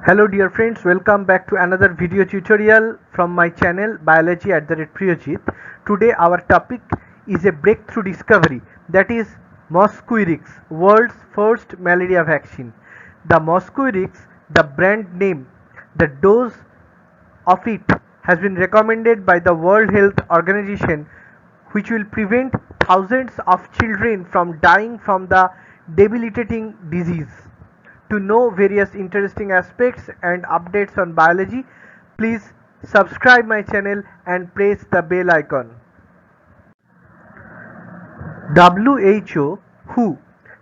Hello dear friends, welcome back to another video tutorial from my channel Biology @Priyojit. Today our topic is a breakthrough discovery, that is Mosquirix, world's first malaria vaccine. The Mosquirix, the brand name, the dose of it has been recommended by the World Health Organization, which will prevent thousands of children from dying from the debilitating disease. To know various interesting aspects and updates on biology, please subscribe my channel and press the bell icon. WHO,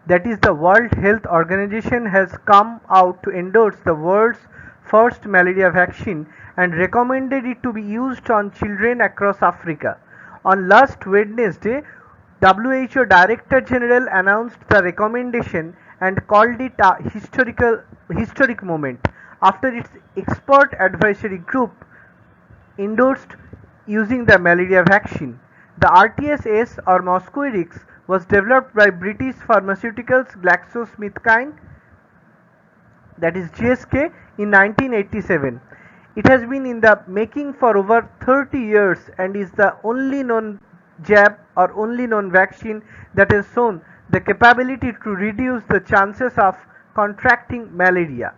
that is the World Health Organization, has come out to endorse the world's first malaria vaccine and recommended it to be used on children across Africa. On last Wednesday, WHO Director General announced the recommendation and called it a historic moment after its expert advisory group endorsed using the malaria vaccine. The RTS-S or Mosquirix was developed by British pharmaceuticals GlaxoSmithKline, that is GSK, in 1987. It has been in the making for over 30 years and is the only known jab or only known vaccine that has shown the capability to reduce the chances of contracting malaria.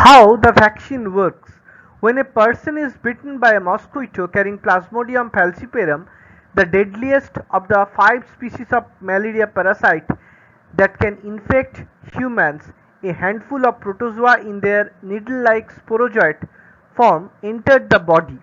How the vaccine works. When a person is bitten by a mosquito carrying Plasmodium falciparum, the deadliest of the 5 species of malaria parasite that can infect humans, a handful of protozoa in their needle-like sporozoite form entered the body.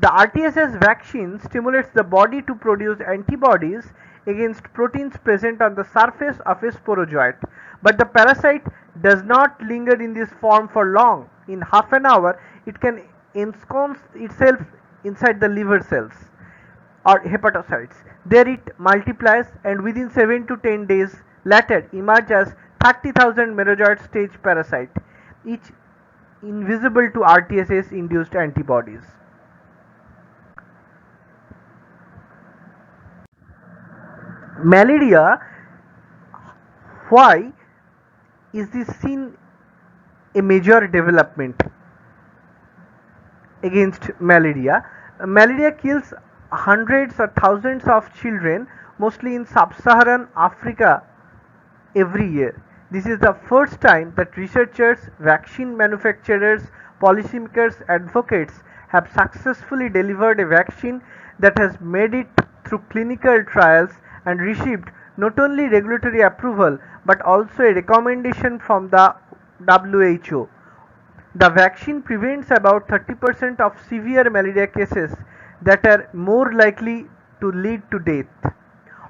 The RTS-S vaccine stimulates the body to produce antibodies against proteins present on the surface of a sporozoite, but the parasite does not linger in this form for long. In half an hour, it can ensconce itself inside the liver cells or hepatocytes. There it multiplies and within 7 to 10 days later emerges as 30,000 merozoite stage parasite, each invisible to RTS-S induced antibodies. Malaria, why is this seen a major development against malaria? Malaria kills hundreds or thousands of children, mostly in sub-Saharan Africa, every year. This is the first time that researchers, vaccine manufacturers, policymakers, advocates have successfully delivered a vaccine that has made it through clinical trials and received not only regulatory approval but also a recommendation from the WHO. The vaccine prevents about 30% of severe malaria cases that are more likely to lead to death.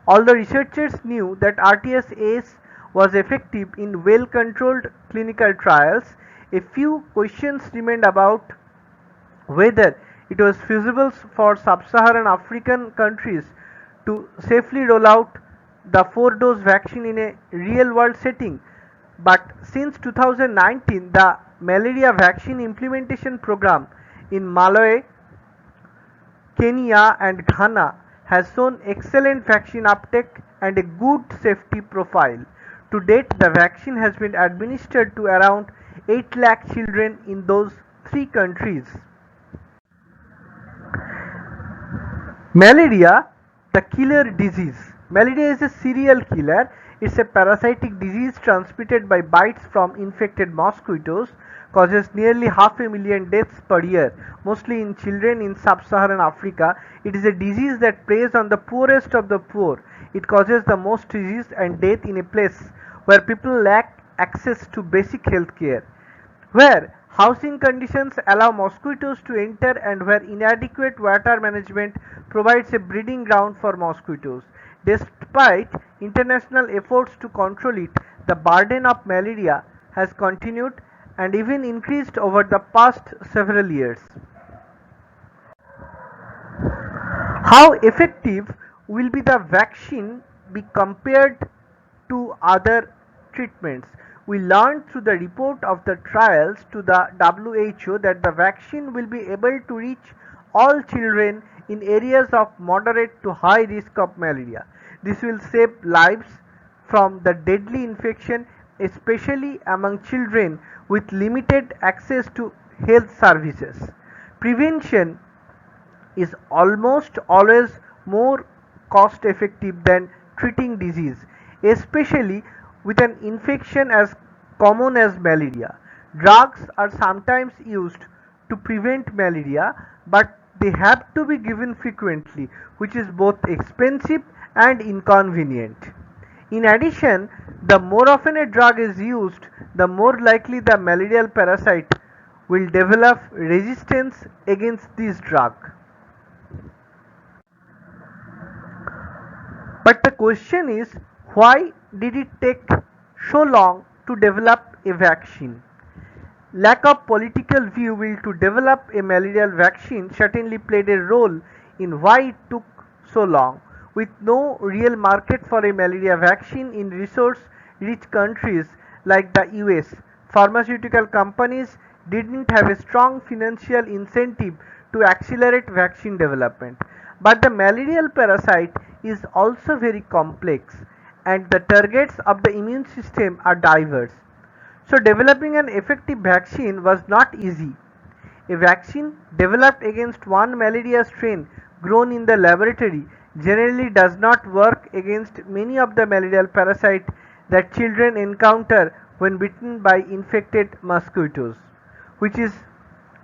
Although researchers knew that RTS-S was effective in well-controlled clinical trials, a few questions remained about whether it was feasible for sub-Saharan African countries to safely roll out the 4-dose vaccine in a real-world setting. But since 2019, the malaria vaccine implementation program in Malawi, Kenya and Ghana has shown excellent vaccine uptake and a good safety profile. To date, the vaccine has been administered to around 8 lakh children in those 3 countries. Malaria, the killer disease. Malaria is a serial killer. It's a parasitic disease transmitted by bites from infected mosquitoes, causes nearly 500,000 deaths per year, mostly in children in sub-Saharan Africa. It is a disease that preys on the poorest of the poor. It causes the most disease and death in a place where people lack access to basic health care, where housing conditions allow mosquitoes to enter and where inadequate water management provides a breeding ground for mosquitoes. Despite international efforts to control it, the burden of malaria has continued and even increased over the past several years. How effective will be the vaccine be compared to other treatments? We learned through the report of the trials to the WHO that the vaccine will be able to reach all children in areas of moderate to high risk of malaria. This will save lives from the deadly infection especially among children with limited access to health services. Prevention is almost always more cost effective than treating disease, especially with an infection as common as malaria. Drugs are sometimes used to prevent malaria, but they have to be given frequently, which is both expensive and inconvenient. In addition, the more often a drug is used, the more likely the malarial parasite will develop resistance against this drug. But the question is, why did it take so long to develop a vaccine? Lack of political will to develop a malarial vaccine certainly played a role in why it took so long. With no real market for a malaria vaccine in resource-rich countries like the US, pharmaceutical companies didn't have a strong financial incentive to accelerate vaccine development. But the malarial parasite is also very complex, and the targets of the immune system are diverse. So developing an effective vaccine was not easy. A vaccine developed against one malaria strain grown in the laboratory generally does not work against many of the malarial parasites that children encounter when bitten by infected mosquitoes, which is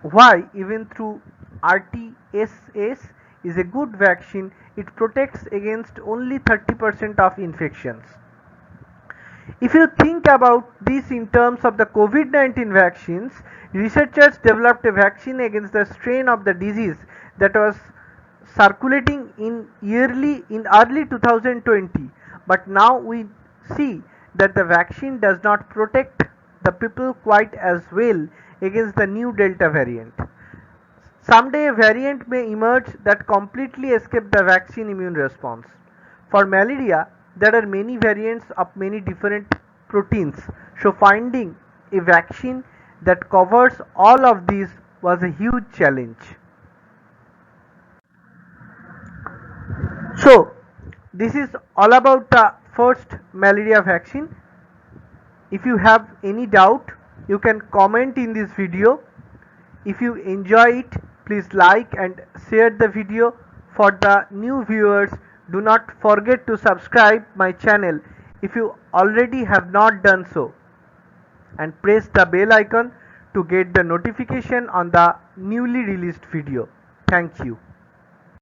why even though RTSS is a good vaccine, it protects against only 30% of infections. If you think about this in terms of the COVID-19 vaccines, researchers developed a vaccine against the strain of the disease that was circulating in early 2020, but now we see that the vaccine does not protect the people quite as well against the new Delta variant. Someday a variant may emerge that completely escape the vaccine immune response. For malaria, there are many variants of many different proteins, so finding a vaccine that covers all of these was a huge challenge. So, this is all about the first malaria vaccine. If you have any doubt, you can comment in this video. If you enjoy it, please like and share the video. For the new viewers, do not forget to subscribe my channel if you already have not done so, and press the bell icon to get the notification on the newly released video. Thank you.